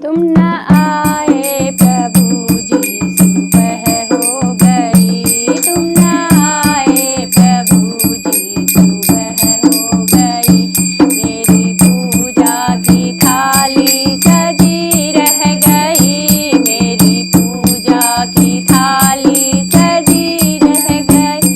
तुम न आए प्रभु जी, सुबह हो गई। तुम न आए प्रभु जी, सुबह हो गई। मेरी पूजा की थाली सजी रह गई। मेरी पूजा की थाली सजी रह गई।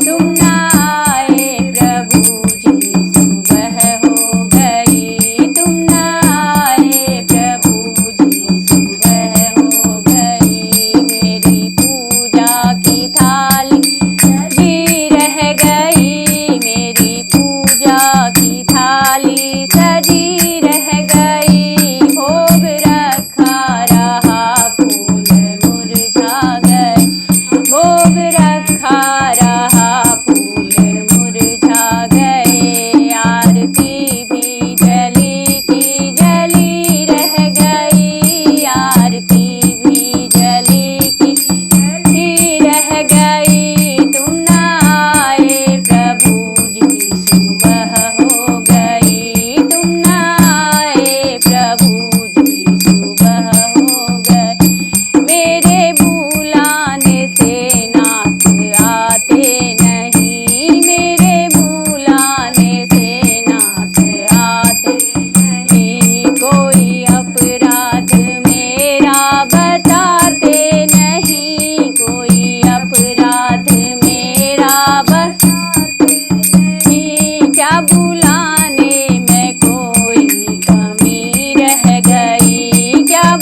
तुम न आए प्रभु जी, सुबह हो गई। तुम न आए प्रभु जी, सुबह हो गई। मेरी पूजा की थाली सजी रह गई। मेरी पूजा की थाली सजी रह गई। भोग रखा रहा, फूल मुरझा गए। भोग रखा रहा, फूल मुरझा गए। आरती भी जली की जली रह गई। आरती भी जली की जली रह गई। तुम न आए प्रभु जी, सुबह हो गई। तुम न आए प्रभु जी, सुबह हो गई। मेरे बुलाने से नाथ आते नहीं। मेरे बुलाने से नाथ आते नहीं। कोई अपराध मेरा बताते नहीं। कोई अपराध मेरा बताते नहीं। क्या बुलाने में कोई कमी रह गई। क्या